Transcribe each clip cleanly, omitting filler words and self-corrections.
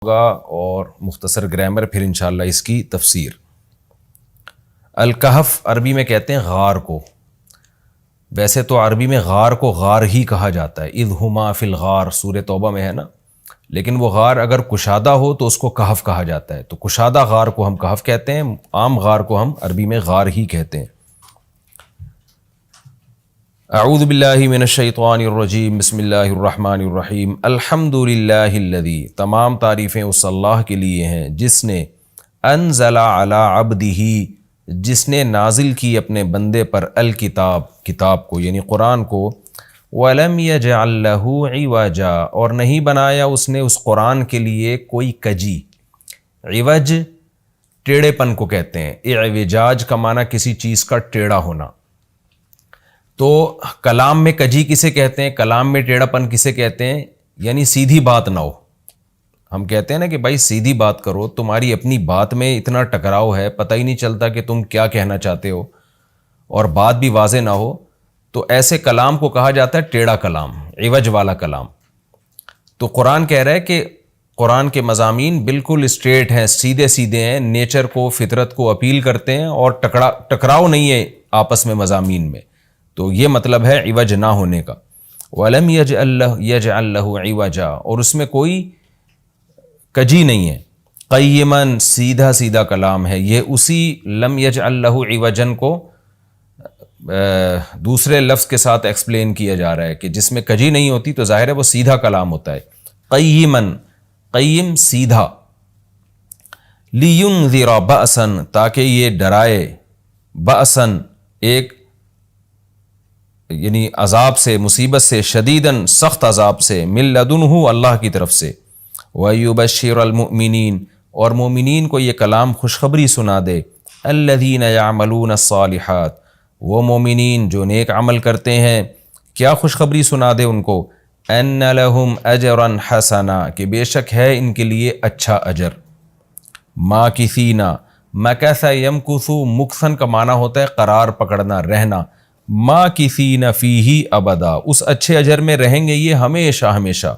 اور مختصر گرامر، پھر انشاءاللہ اس کی تفسیر۔ الکہف عربی میں کہتے ہیں غار کو، ویسے تو عربی میں غار کو غار ہی کہا جاتا ہے، اذ ہما فی الغار سورہ توبہ میں ہے نا، لیکن وہ غار اگر کشادہ ہو تو اس کو کہف کہا جاتا ہے، تو کشادہ غار کو ہم کہف کہتے ہیں، عام غار کو ہم عربی میں غار ہی کہتے ہیں۔ اعوذ باللہ من الشیطان الرجیم، بسم اللہ الرحمن الرحیم۔ الحمد للہ الذی، تمام تعریفیں اس اللہ کے لیے ہیں جس نے انزل علی عبدہ، جس نے نازل کی اپنے بندے پر الکتاب، کتاب کو یعنی قرآن کو، وَلَمْ يَجْعَلْ لَهُ عِوَجًا، اور نہیں بنایا اس نے اس قرآن کے لیے کوئی کجی۔ عوج ٹیڑھے پن کو کہتے ہیں، اعوجاج کا معنی کسی چیز کا ٹیڑھا ہونا۔ تو کلام میں کجی کسے کہتے ہیں، کلام میں ٹیڑھا پن کسے کہتے ہیں، یعنی سیدھی بات نہ ہو۔ ہم کہتے ہیں نا کہ بھائی سیدھی بات کرو، تمہاری اپنی بات میں اتنا ٹکراؤ ہے، پتہ ہی نہیں چلتا کہ تم کیا کہنا چاہتے ہو، اور بات بھی واضح نہ ہو، تو ایسے کلام کو کہا جاتا ہے ٹیڑھا کلام، عوج والا کلام۔ تو قرآن کہہ رہا ہے کہ قرآن کے مضامین بالکل اسٹریٹ ہیں، سیدھے سیدھے ہیں، نیچر کو، فطرت کو اپیل کرتے ہیں، اور ٹکراؤ نہیں ہے آپس میں مضامین میں۔ تو یہ مطلب ہے عوج نہ ہونے کا۔ وَلَمْ يَجْعَلْ لَهُ عِوَجًا، اور اس میں کوئی کجی نہیں ہے۔ قیماً، سیدھا سیدھا کلام ہے۔ یہ اسی لم یجعل لہ عوجاً کو دوسرے لفظ کے ساتھ ایکسپلین کیا جا رہا ہے کہ جس میں کجی نہیں ہوتی تو ظاہر ہے وہ سیدھا کلام ہوتا ہے۔ قیماً، قیم سیدھا، لینذر بأساً، تاکہ یہ ڈرائے، بأساً ایک یعنی عذاب سے، مصیبت سے، شدیداً سخت عذاب سے، من لدنہ اللہ کی طرف سے، وَيُبَشِّرَ الْمُؤْمِنِينَ، اور مومنین کو یہ کلام خوشخبری سنا دے، الَّذِينَ يَعْمَلُونَ الصَّالِحَاتِ، وہ مومنین جو نیک عمل کرتے ہیں، کیا خوشخبری سنا دے ان کو، أَنَّ لَهُمْ أَجْرًا حَسَنًا، کہ بے شک ہے ان کے لیے اچھا اجر۔ ماکثین، مکث یمکث، مکثن کا معنی ہوتا ہے قرار پکڑنا، رہنا، ماکثین فیہ ابدا، اس اچھے اجر میں رہیں گے یہ ہمیشہ ہمیشہ۔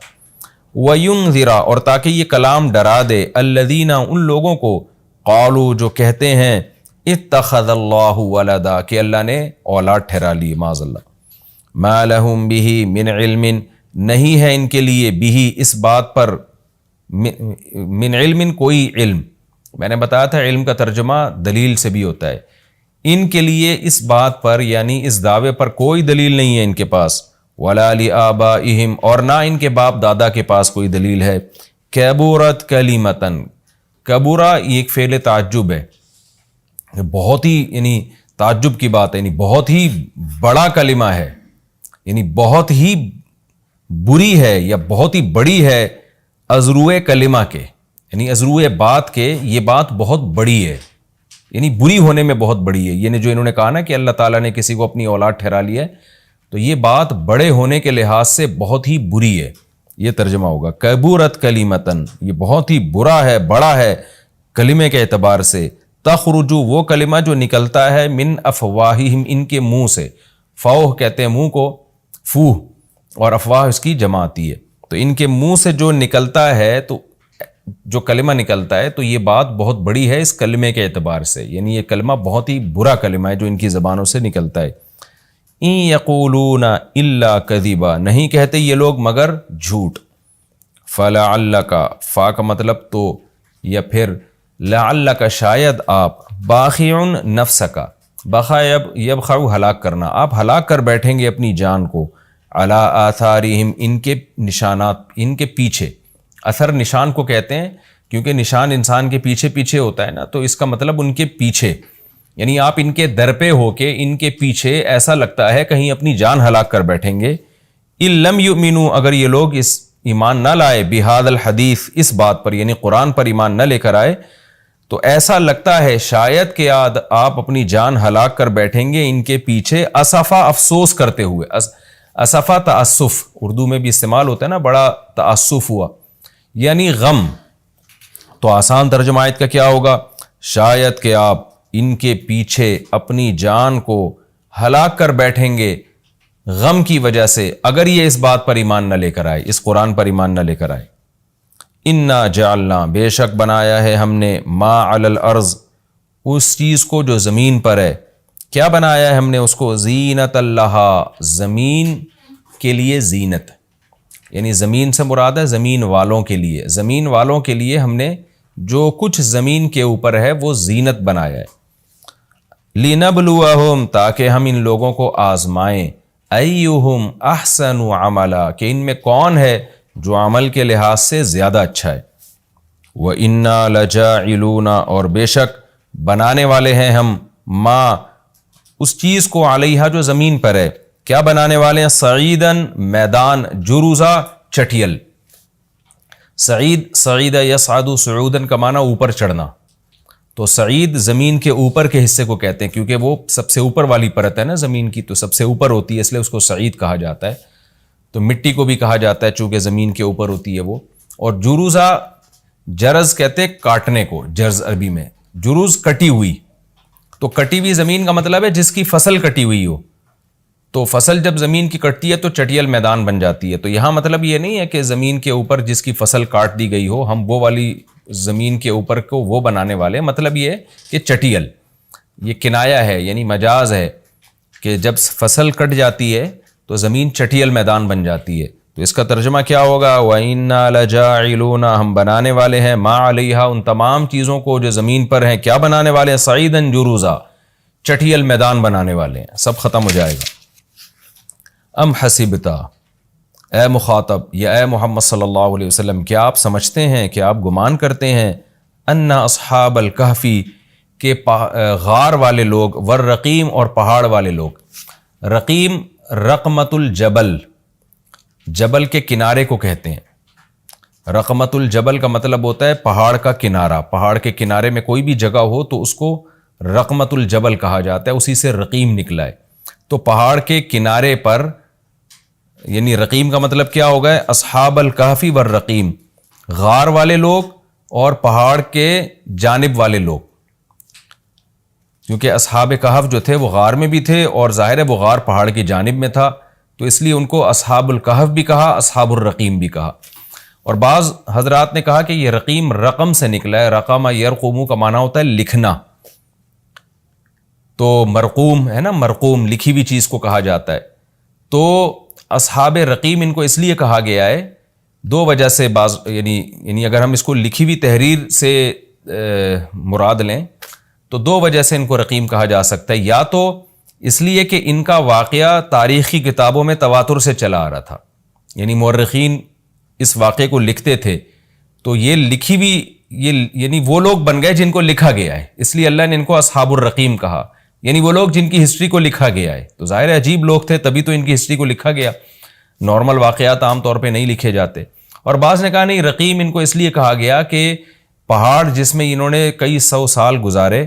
وَيُنذِرَ، اور تاکہ یہ کلام ڈرا دے، الذین، ان لوگوں کو، قالوا، جو کہتے ہیں، اتخذ اللہ ولدا، کہ اللہ نے اولاد ٹھہرا لی، معاذ اللہ۔ ما لہم بہ من علم، نہیں ہے ان کے لیے بہ، اس بات پر، من علم، کوئی علم۔ میں نے بتایا تھا علم کا ترجمہ دلیل سے بھی ہوتا ہے۔ ان کے لیے اس بات پر یعنی اس دعوے پر کوئی دلیل نہیں ہے ان کے پاس، وَلَا لِآبَائِهِمْ، اور نہ ان کے باپ دادا کے پاس کوئی دلیل ہے۔ کبورت کلمتن، کبورا یہ ایک فعل تعجب ہے، بہت ہی یعنی تعجب کی بات ہے، یعنی بہت ہی بڑا کلمہ ہے، یعنی بہت ہی بری ہے یا بہت ہی بڑی ہے، ازروع کلمہ کے، یعنی ازروع بات کے، یہ بات بہت بڑی ہے، یعنی بری ہونے میں بہت بڑی ہے۔ یعنی جو انہوں نے کہا نا کہ اللہ تعالیٰ نے کسی کو اپنی اولاد ٹھہرا لی ہے، تو یہ بات بڑے ہونے کے لحاظ سے بہت ہی بری ہے، یہ ترجمہ ہوگا۔ کبورت کلیمتن، یہ بہت ہی برا ہے، بڑا ہے کلمے کے اعتبار سے۔ تخرج، وہ کلمہ جو نکلتا ہے، من افواہہم، ان کے منہ سے، فوہ کہتے ہیں منہ کو، فوہ، اور افواہ اس کی جمع آتی ہے، تو ان کے منہ سے جو نکلتا ہے، تو جو کلمہ نکلتا ہے، تو یہ بات بہت بڑی ہے اس کلمے کے اعتبار سے، یعنی یہ کلمہ بہت ہی برا کلمہ ہے جو ان کی زبانوں سے نکلتا ہے۔ ان یقولون الا کذبا، نہیں کہتے یہ لوگ مگر جھوٹ۔ فلعلک، فا کا مطلب تو، یا پھر لعلک، شاید آپ، باخع نفسک، بخع یبخع ہلاک کرنا، آپ ہلاک کر بیٹھیں گے اپنی جان کو، علی آثارہم، ان کے نشانات، ان کے پیچھے۔ اثر نشان کو کہتے ہیں کیونکہ نشان انسان کے پیچھے پیچھے ہوتا ہے نا، تو اس کا مطلب ان کے پیچھے، یعنی آپ ان کے در پہ ہو کے ان کے پیچھے، ایسا لگتا ہے کہیں اپنی جان ہلاک کر بیٹھیں گے۔ ان لم یؤمنوا، اگر یہ لوگ اس ایمان نہ لائے، بہذا الحدیث، اس بات پر یعنی قرآن پر ایمان نہ لے کر آئے، تو ایسا لگتا ہے شاید کہ آپ اپنی جان ہلاک کر بیٹھیں گے ان کے پیچھے، اسفا، افسوس کرتے ہوئے۔ اسفا تأسف اردو میں بھی استعمال ہوتا ہے نا، بڑا تأسف ہوا، یعنی غم۔ تو آسان ترجمہ آیت کا کیا ہوگا؟ شاید کہ آپ ان کے پیچھے اپنی جان کو ہلاک کر بیٹھیں گے غم کی وجہ سے، اگر یہ اس بات پر ایمان نہ لے کر آئے، اس قرآن پر ایمان نہ لے کر آئے۔ انا جعلنا بے شک بنایا ہے ہم نے ما علی الارض اس چیز کو جو زمین پر ہے، کیا بنایا ہے ہم نے اس کو، زینت اللہ زمین کے لیے زینت، یعنی زمین سے مراد ہے زمین والوں کے لیے، زمین والوں کے لیے ہم نے جو کچھ زمین کے اوپر ہے وہ زینت بنایا ہے، لِنَبْلُوَهُمْ تاکہ ہم ان لوگوں کو آزمائیں، ایہم احسن عملا کہ ان میں کون ہے جو عمل کے لحاظ سے زیادہ اچھا ہے، وَإِنَّا لَجَاعِلُونَ اور بے شک بنانے والے ہیں ہم ما اس چیز کو علیہا جو زمین پر ہے، کیا بنانے والے ہیں، سعیدن میدان، جروزا چٹیل، سعید یصعد صعودن کا معنی اوپر چڑھنا، تو سعید زمین کے اوپر کے حصے کو کہتے ہیں کیونکہ وہ سب سے اوپر والی پرت ہے نا زمین کی، تو سب سے اوپر ہوتی ہے اس لیے اس کو سعید کہا جاتا ہے، تو مٹی کو بھی کہا جاتا ہے چونکہ زمین کے اوپر ہوتی ہے وہ، اور جروزا جرز کہتے ہیں کاٹنے کو، جرز عربی میں، جروز کٹی ہوئی، تو کٹی ہوئی زمین کا مطلب ہے جس کی فصل کٹی ہوئی ہو، تو فصل جب زمین کی کٹتی ہے تو چٹیل میدان بن جاتی ہے، تو یہاں مطلب یہ نہیں ہے کہ زمین کے اوپر جس کی فصل کاٹ دی گئی ہو ہم وہ والی زمین کے اوپر کو وہ بنانے والے، مطلب یہ ہے کہ چٹیل، یہ کنایہ ہے یعنی مجاز ہے کہ جب فصل کٹ جاتی ہے تو زمین چٹیل میدان بن جاتی ہے، تو اس کا ترجمہ کیا ہوگا، وَإِنَّا لَجَاعِلُونَ ہم بنانے والے ہیں ما علیہا ان تمام چیزوں کو جو زمین پر ہیں، کیا بنانے والے ہیں، سعیدن جروزا چٹیل میدان بنانے والے ہیں، سب ختم ہو جائے گا۔ ام حسبتا اے مخاطب یا اے محمد صلی اللہ علیہ وسلم کیا آپ سمجھتے ہیں کہ آپ گمان کرتے ہیں، ان اصحاب الکہفی کہ غار والے لوگ، والرقیم اور پہاڑ والے لوگ، رقیم رقمت الجبل، جبل کے کنارے کو کہتے ہیں، رقمت الجبل کا مطلب ہوتا ہے پہاڑ کا کنارہ، پہاڑ کے کنارے میں کوئی بھی جگہ ہو تو اس کو رقمت الجبل کہا جاتا ہے، اسی سے رقیم نکلا ہے، تو پہاڑ کے کنارے پر، یعنی رقیم کا مطلب کیا ہوگا، اصحاب الکہفی والرقیم، غار والے لوگ اور پہاڑ کے جانب والے لوگ، کیونکہ اصحاب کہف جو تھے وہ غار میں بھی تھے اور ظاہر ہے وہ غار پہاڑ کی جانب میں تھا، تو اس لیے ان کو اصحاب الکہف بھی کہا، اصحاب الرقیم بھی کہا، اور بعض حضرات نے کہا کہ یہ رقیم رقم سے نکلا ہے، رقم یرقوم کا معنی ہوتا ہے لکھنا، تو مرقوم ہے نا، مرقوم لکھی ہوئی چیز کو کہا جاتا ہے، تو اصحاب رقیم ان کو اس لیے کہا گیا ہے دو وجہ سے، بعض یعنی اگر ہم اس کو لکھی ہوئی تحریر سے مراد لیں تو دو وجہ سے ان کو رقیم کہا جا سکتا ہے، یا تو اس لیے کہ ان کا واقعہ تاریخی کتابوں میں تواتر سے چلا آ رہا تھا، یعنی مورخین اس واقعے کو لکھتے تھے، تو یہ لکھی ہوئی یعنی وہ لوگ بن گئے جن کو لکھا گیا ہے، اس لیے اللہ نے ان کو اصحاب الرقیم کہا، یعنی وہ لوگ جن کی ہسٹری کو لکھا گیا ہے، تو ظاہر عجیب لوگ تھے تبھی تو ان کی ہسٹری کو لکھا گیا، نارمل واقعات عام طور پہ نہیں لکھے جاتے، اور بعض نے کہا نہیں رقیم ان کو اس لیے کہا گیا کہ پہاڑ جس میں انہوں نے کئی سو سال گزارے،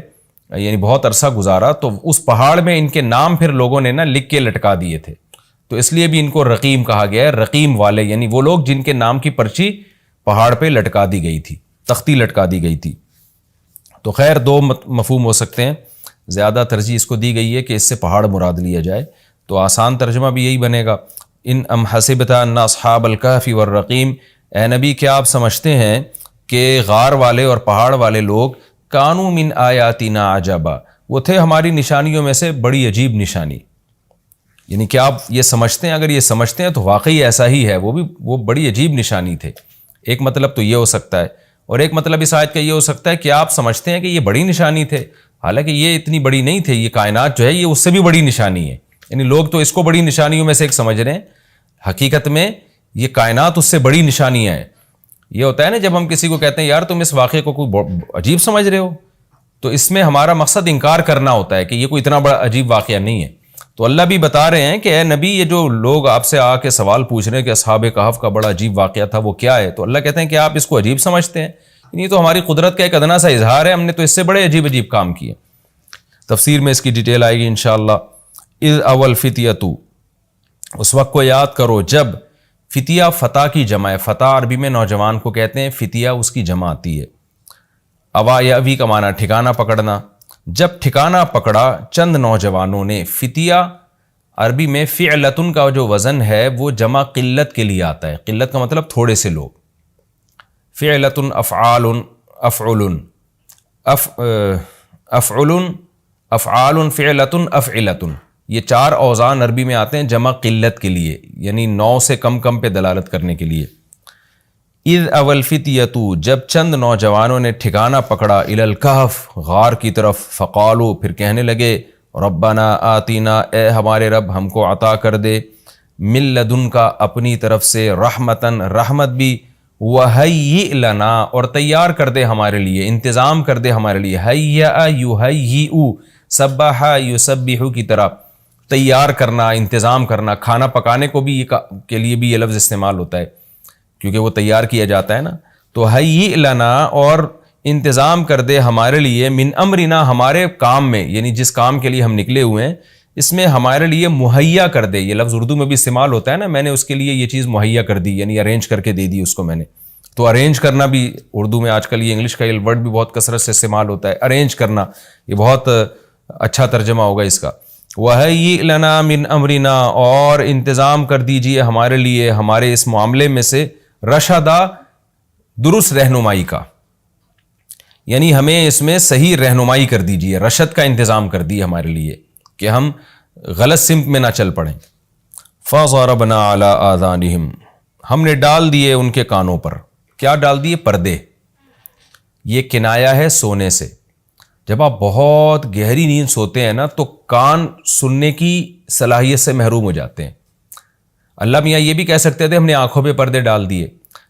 یعنی بہت عرصہ گزارا، تو اس پہاڑ میں ان کے نام پھر لوگوں نے نا لکھ کے لٹکا دیے تھے، تو اس لیے بھی ان کو رقیم کہا گیا ہے، رقیم والے یعنی وہ لوگ جن کے نام کی پرچی پہاڑ پہ لٹکا دی گئی تھی، تختی لٹکا دی گئی تھی، تو خیر دو مفہوم ہو سکتے ہیں، زیادہ ترجیح اس کو دی گئی ہے کہ اس سے پہاڑ مراد لیا جائے، تو آسان ترجمہ بھی یہی بنے گا، ان ام حسبت ان اصحاب الکہف والرقیم، اے نبی کیا آپ سمجھتے ہیں کہ غار والے اور پہاڑ والے لوگ کانوا من آیاتنا عجبا، وہ تھے ہماری نشانیوں میں سے بڑی عجیب نشانی، یعنی کیا آپ یہ سمجھتے ہیں، اگر یہ سمجھتے ہیں تو واقعی ایسا ہی ہے، وہ بڑی عجیب نشانی تھے، ایک مطلب تو یہ ہو سکتا ہے، اور ایک مطلب اس آیت کا یہ ہو سکتا ہے کہ آپ سمجھتے ہیں کہ یہ بڑی نشانی تھے، حالانکہ یہ اتنی بڑی نہیں تھے، یہ کائنات جو ہے یہ اس سے بھی بڑی نشانی ہے، یعنی لوگ تو اس کو بڑی نشانیوں میں سے ایک سمجھ رہے ہیں، حقیقت میں یہ کائنات اس سے بڑی نشانیاں ہیں، یہ ہوتا ہے نا جب ہم کسی کو کہتے ہیں یار تم اس واقعے کو کوئی عجیب سمجھ رہے ہو، تو اس میں ہمارا مقصد انکار کرنا ہوتا ہے کہ یہ کوئی اتنا بڑا عجیب واقعہ نہیں ہے، تو اللہ بھی بتا رہے ہیں کہ اے نبی یہ جو لوگ آپ سے آ کے سوال پوچھ رہے ہیں کہ اصحاب کہف کا بڑا عجیب واقعہ تھا وہ کیا ہے، تو اللہ کہتے ہیں کہ آپ اس کو عجیب سمجھتے ہیں، یہ تو ہماری قدرت کا ایک ادنا سا اظہار ہے، ہم نے تو اس سے بڑے عجیب عجیب کام کیے، تفسیر میں اس کی ڈیٹیل آئے گی انشاءاللہ۔ اذ اول فتیتو، اس وقت کو یاد کرو جب، فتیہ فتح کی جمع ہے، فتح عربی میں نوجوان کو کہتے ہیں، فتیہ اس کی جمع آتی ہے، اوا یا اوی کا معنی ٹھکانہ پکڑنا، جب ٹھکانہ پکڑا چند نوجوانوں نے، فتیہ عربی میں فعلتن کا جو وزن ہے وہ جمع قلت کے لیے آتا ہے، قلت کا مطلب تھوڑے سے لوگ، فعلۃ افعال افعل افعل افعال فعلۃ افعلۃ، یہ 4 اوزان عربی میں آتے ہیں جمع قلت کے لیے، یعنی 9 سے کم پہ دلالت کرنے کے لیے۔ اذ اول فتیۃ، جب چند نوجوانوں نے ٹھکانہ پکڑا، الی الکہف، غار کی طرف، فقالو، پھر کہنے لگے، ربنا آتینا، اے ہمارے رب ہم کو عطا کر دے، من لدنکا، اپنی طرف سے، رحمتاً، رحمت بھی، وہیئ لنا، اور تیار کر دے ہمارے لیے، انتظام کر دے ہمارے لیے، ہیئ یہیئ، سبح یسبح کی طرح، تیار کرنا، انتظام کرنا، کھانا پکانے کو بھی کے لیے بھی یہ لفظ استعمال ہوتا ہے کیونکہ وہ تیار کیا جاتا ہے نا۔ تو ہیئ لنا، اور انتظام کر دے ہمارے لیے، من امرنا، ہمارے کام میں، یعنی جس کام کے لیے ہم نکلے ہوئے ہیں اس میں ہمارے لیے مہیا کر دے، یہ لفظ اردو میں بھی استعمال ہوتا ہے نا، میں نے اس کے لیے یہ چیز مہیا کر دی، یعنی ارینج کر کے دے دی اس کو میں نے۔ تو ارینج کرنا بھی اردو میں آج کل یہ انگلش کا یہ ورڈ بھی بہت کثرت سے استعمال ہوتا ہے، ارینج کرنا، یہ بہت اچھا ترجمہ ہوگا اس کا۔ وَهَيِّئْ لَنَا مِنْ أَمْرِنَا، اور انتظام کر دیجئے ہمارے لیے ہمارے اس معاملے میں سے، رشدا، درست رہنمائی کا، یعنی ہمیں اس میں صحیح رہنمائی کر دیجئے، رشد کا انتظام کر دیے ہمارے لیے کہ ہم غلط سمت میں نہ چل پڑیں۔ فَضَرَبْنَا عَلَىٰ آذَانِهِمْ، ہم نے ڈال دیے ان کے کانوں پر، کیا ڈال دیے؟ پردے۔ یہ کنایہ ہے سونے سے، جب آپ بہت گہری نیند سوتے ہیں نا تو کان سننے کی صلاحیت سے محروم ہو جاتے ہیں۔ اللہ میاں یہ بھی کہہ سکتے تھے ہم نے آنکھوں پہ پردے ڈال دیے،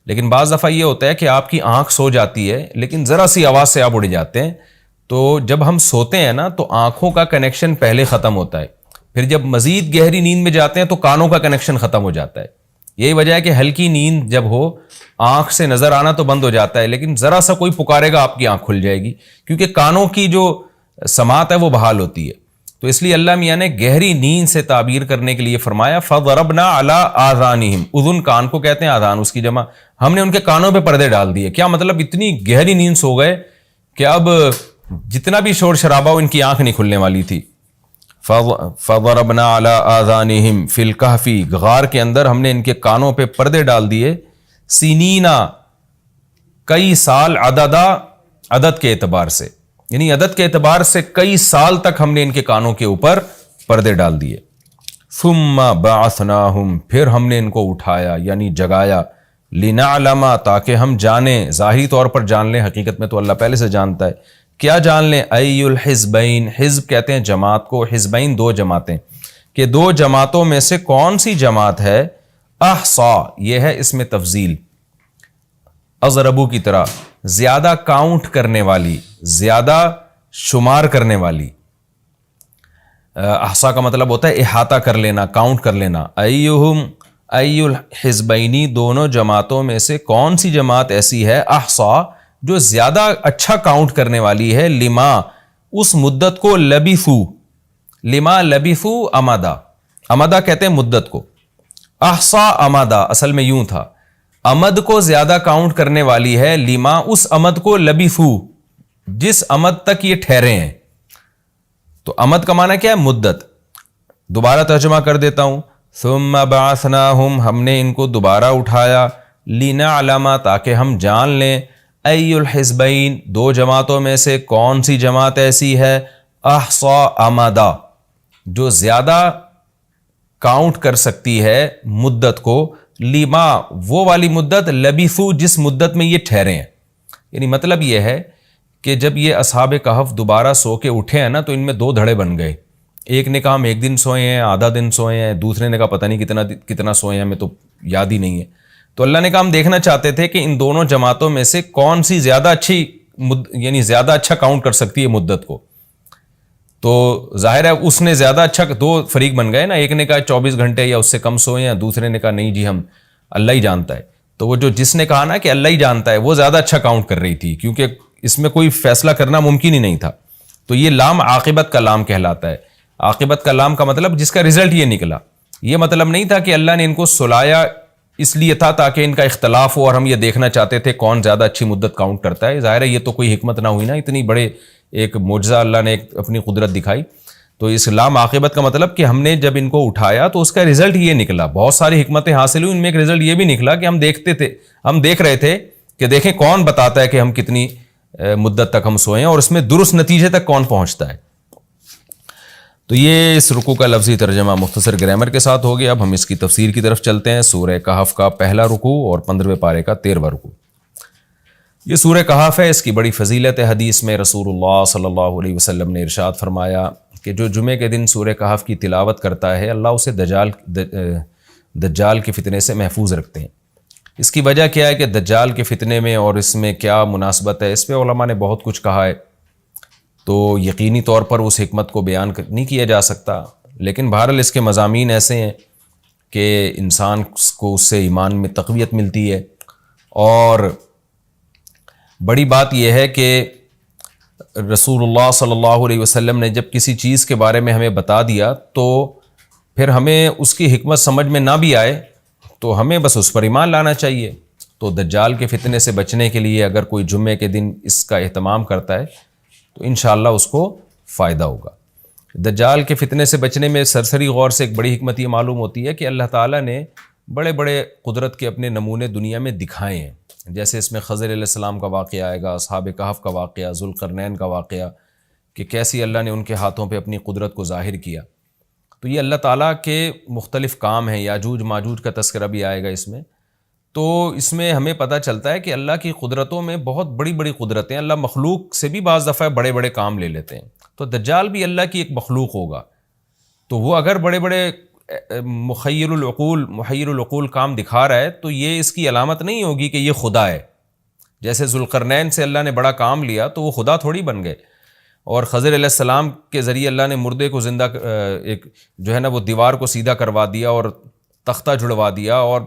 لیکن بعض دفعہ یہ ہوتا ہے کہ آپ کی آنکھ سو جاتی ہے لیکن ذرا سی آواز سے آپ اڑ جاتے ہیں، تو جب ہم سوتے ہیں نا تو آنکھوں کا کنیکشن پہلے ختم ہوتا ہے، پھر جب مزید گہری نیند میں جاتے ہیں تو کانوں کا کنیکشن ختم ہو جاتا ہے۔ یہی وجہ ہے کہ ہلکی نیند جب ہو آنکھ سے نظر آنا تو بند ہو جاتا ہے، لیکن ذرا سا کوئی پکارے گا آپ کی آنکھ کھل جائے گی، کیونکہ کانوں کی جو سماعت ہے وہ بحال ہوتی ہے۔ تو اس لیے اللہ میاں نے گہری نیند سے تعبیر کرنے کے لیے فرمایا فَضَرَبْنَا عَلَىٰ آذَانِهِمْ، اذن کان کو کہتے ہیں، آذان اس کی جمع، ہم نے ان کے کانوں پہ پردے ڈال دیے۔ کیا مطلب؟ اتنی گہری نیند سو گئے کہ اب جتنا بھی شور شرابہ ہو ان کی آنکھ نہیں کھلنے والی تھی۔ فَضَرَبْنَا عَلَىٰ آذَانِهِمْ فِي الْكَهْفِ، غار کے اندر ہم نے ان کے کانوں پہ پردے ڈال دیے، سنینا، کئی سال، عددا، عدد کے اعتبار سے، یعنی عدد کے اعتبار سے کئی سال تک ہم نے ان کے کانوں کے اوپر پردے ڈال دیے۔ ثم بعثناہم، پھر ہم نے ان کو اٹھایا یعنی جگایا، لنعلم، تاکہ ہم جانیں، ظاہری طور پر جان لیں، حقیقت میں تو اللہ پہلے سے جانتا ہے، کیا جان لیں؟ ای الحزبین، حزب کہتے ہیں جماعت کو، حزبین 2 جماعتیں، کہ 2 جماعتوں میں سے کون سی جماعت ہے، احصا، یہ ہے اس میں تفضیل، اضربو کی طرح، زیادہ کاؤنٹ کرنے والی، زیادہ شمار کرنے والی۔ احصا کا مطلب ہوتا ہے احاطہ کر لینا، کاؤنٹ کر لینا۔ ایہم، ای الحزبینی، دونوں جماعتوں میں سے کون سی جماعت ایسی ہے، احصا، جو زیادہ اچھا کاؤنٹ کرنے والی ہے، لما، اس مدت کو، لبثو، لما لبثو امدا، امدا کہتے ہیں مدت کو، احصا امدا اصل میں یوں تھا، امد کو زیادہ کاؤنٹ کرنے والی ہے، لما، اس امد کو، لبثو، جس امد تک یہ ٹھہرے ہیں۔ تو امد کا معنی کیا ہے؟ مدت۔ دوبارہ ترجمہ کر دیتا ہوں، ثم بعثناہم، ہم نے ان کو دوبارہ اٹھایا، لنعلم، تاکہ ہم جان لیں، ای الحزبین، 2 جماعتوں میں سے کون سی جماعت ایسی ہے، احصا امدا، جو زیادہ کاؤنٹ کر سکتی ہے مدت کو، لما، وہ والی مدت، لبثو، جس مدت میں یہ ٹھہرے ہیں۔ یعنی مطلب یہ ہے کہ جب یہ اصحاب کہف دوبارہ سو کے اٹھے ہیں نا تو ان میں 2 دھڑے بن گئے، ایک نے کہا ہم 1 دن سوئے ہیں، آدھا دن سوئے ہیں، دوسرے نے کہا پتہ نہیں کتنا سوئے ہیں، ہمیں تو یاد ہی نہیں ہے۔ تو اللہ نے کہا ہم دیکھنا چاہتے تھے کہ ان دونوں جماعتوں میں سے کون سی زیادہ اچھی یعنی زیادہ اچھا کاؤنٹ کر سکتی ہے مدت کو۔ تو ظاہر ہے اس نے زیادہ اچھا، 2 فریق بن گئے نا، ایک نے کہا 24 گھنٹے یا اس سے کم سوئے ہیں، دوسرے نے کہا نہیں جی ہم اللہ ہی جانتا ہے۔ تو وہ جس نے کہا نا کہ اللہ ہی جانتا ہے، وہ زیادہ اچھا کاؤنٹ کر رہی تھی، کیونکہ اس میں کوئی فیصلہ کرنا ممکن ہی نہیں تھا۔ تو یہ لام عاقبت کا لام کہلاتا ہے۔ عاقبت کا لام کا مطلب جس کا رزلٹ یہ نکلا، یہ مطلب نہیں تھا کہ اللہ نے ان کو سلایا اس لیے تھا تاکہ ان کا اختلاف ہو اور ہم یہ دیکھنا چاہتے تھے کون زیادہ اچھی مدت کاؤنٹ کرتا ہے۔ ظاہر ہے یہ تو کوئی حکمت نہ ہوئی نا، اتنی بڑے ایک معجزہ اللہ نے اپنی قدرت دکھائی۔ تو اس لام عاقبت کا مطلب کہ ہم نے جب ان کو اٹھایا تو اس کا رزلٹ یہ نکلا، بہت ساری حکمتیں حاصل ہوئی، ان میں ایک رزلٹ یہ بھی نکلا کہ ہم دیکھ رہے تھے کہ دیکھیں کون بتاتا ہے کہ ہم کتنی مدت تک ہم سوئیں اور اس میں درست نتیجے تک کون پہنچتا ہے. تو یہ اس رکوع کا لفظی ترجمہ مختصر گرامر کے ساتھ ہو گیا. اب ہم اس کی تفسیر کی طرف چلتے ہیں. سورہ کہف کا پہلا رکوع اور 15ویں پارے کا 13واں رکوع. یہ سورہ کہف ہے. اس کی بڑی فضیلت ہے. حدیث میں رسول اللہ صلی اللہ علیہ وسلم نے ارشاد فرمایا کہ جو جمعے کے دن سورہ کہف کی تلاوت کرتا ہے اللہ اسے دجال کے فتنے سے محفوظ رکھتے ہیں. اس کی وجہ کیا ہے کہ دجال کے فتنے میں اور اس میں کیا مناسبت ہے، اس پہ علماء نے بہت کچھ کہا ہے، تو یقینی طور پر اس حکمت کو بیان نہیں کیا جا سکتا، لیکن بہرحال اس کے مضامین ایسے ہیں کہ انسان کو اس سے ایمان میں تقویت ملتی ہے. اور بڑی بات یہ ہے کہ رسول اللہ صلی اللہ علیہ وسلم نے جب کسی چیز کے بارے میں ہمیں بتا دیا تو پھر ہمیں اس کی حکمت سمجھ میں نہ بھی آئے تو ہمیں بس اس پر ایمان لانا چاہیے. تو دجال کے فتنے سے بچنے کے لیے اگر کوئی جمعے کے دن اس کا اہتمام کرتا ہے تو انشاءاللہ اس کو فائدہ ہوگا. دجال کے فتنے سے بچنے میں سرسری غور سے ایک بڑی حکمت یہ معلوم ہوتی ہے کہ اللہ تعالیٰ نے بڑے بڑے قدرت کے اپنے نمونے دنیا میں دکھائے ہیں. جیسے اس میں خضر علیہ السلام کا واقعہ آئے گا، اصحاب کہف کا واقعہ، ذوالقرنین کا واقعہ، کہ کیسی اللہ نے ان کے ہاتھوں پہ اپنی قدرت کو ظاہر کیا. تو یہ اللہ تعالیٰ کے مختلف کام ہیں. یاجوج ماجوج کا تذکرہ بھی آئے گا اس میں. تو اس میں ہمیں پتہ چلتا ہے کہ اللہ کی قدرتوں میں بہت بڑی بڑی قدرتیں، اللہ مخلوق سے بھی بعض دفعہ بڑے بڑے کام لے لیتے ہیں. تو دجال بھی اللہ کی ایک مخلوق ہوگا، تو وہ اگر بڑے بڑے محیر العقول کام دکھا رہا ہے تو یہ اس کی علامت نہیں ہوگی کہ یہ خدا ہے. جیسے ذوالقرنین سے اللہ نے بڑا کام لیا تو وہ خدا تھوڑی بن گئے، اور خضر علیہ السلام کے ذریعے اللہ نے مردے کو زندہ ایک جو ہے نا وہ دیوار کو سیدھا کروا دیا اور تختہ جڑوا دیا، اور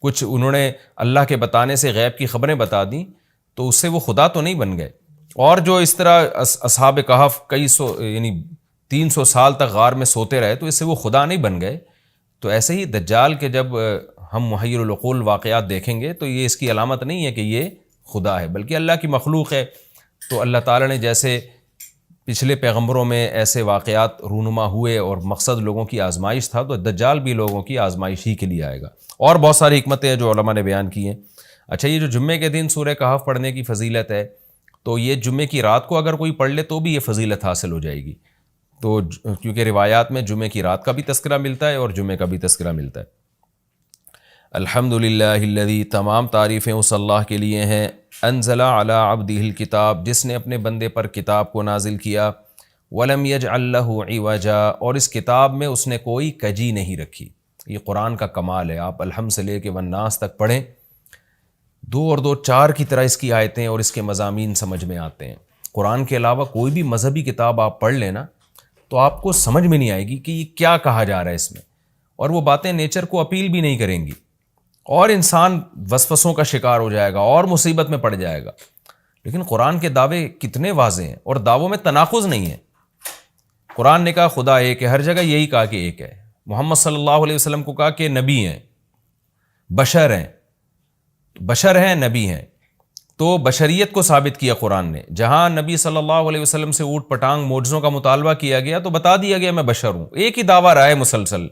کچھ انہوں نے اللہ کے بتانے سے غیب کی خبریں بتا دیں، تو اس سے وہ خدا تو نہیں بن گئے. اور جو اس طرح اصحاب کہف کئی سو یعنی 300 سال تک غار میں سوتے رہے تو اس سے وہ خدا نہیں بن گئے. تو ایسے ہی دجال کے جب ہم محیر العقول واقعات دیکھیں گے تو یہ اس کی علامت نہیں ہے کہ یہ خدا ہے، بلکہ اللہ کی مخلوق ہے. تو اللہ تعالیٰ نے جیسے پچھلے پیغمبروں میں ایسے واقعات رونما ہوئے اور مقصد لوگوں کی آزمائش تھا، تو دجال بھی لوگوں کی آزمائش ہی کے لیے آئے گا. اور بہت ساری حکمتیں ہیں جو علماء نے بیان کی ہیں. اچھا، یہ جو جمعے کے دن سورہ کہف پڑھنے کی فضیلت ہے، تو یہ جمعے کی رات کو اگر کوئی پڑھ لے تو بھی یہ فضیلت حاصل ہو جائے گی. تو کیونکہ روایات میں جمعے کی رات کا بھی تذکرہ ملتا ہے اور جمعے کا بھی تذکرہ ملتا ہے. الحمدللہ الذی، تمام تعریفیں اس اللہ کے لیے ہیں، انزل علی عبدہ الکتاب، جس نے اپنے بندے پر کتاب کو نازل کیا، ولم یجعل لہ عوجا، اور اس کتاب میں اس نے کوئی کجی نہیں رکھی. یہ قرآن کا کمال ہے. آپ الحمد سے لے کے والناس تک پڑھیں، 2 اور 2 4 کی طرح اس کی آیتیں اور اس کے مضامین سمجھ میں آتے ہیں. قرآن کے علاوہ کوئی بھی مذہبی کتاب آپ پڑھ لینا تو آپ کو سمجھ میں نہیں آئے گی کہ یہ کیا کہا جا رہا ہے اس میں، اور وہ باتیں نیچر کو اپیل بھی نہیں کریں گی، اور انسان وسوسوں کا شکار ہو جائے گا اور مصیبت میں پڑ جائے گا. لیکن قرآن کے دعوے کتنے واضح ہیں، اور دعووں میں تناقض نہیں ہے. قرآن نے کہا خدا ایک ہے، ہر جگہ یہی کہا کہ ایک ہے. محمد صلی اللہ علیہ وسلم کو کہا کہ نبی ہیں، بشر ہیں نبی ہیں. تو بشریت کو ثابت کیا قرآن نے. جہاں نبی صلی اللہ علیہ وسلم سے اوٹ پٹانگ معجزوں کا مطالبہ کیا گیا تو بتا دیا گیا میں بشر ہوں. ایک ہی دعویٰ رہا ہے مسلسل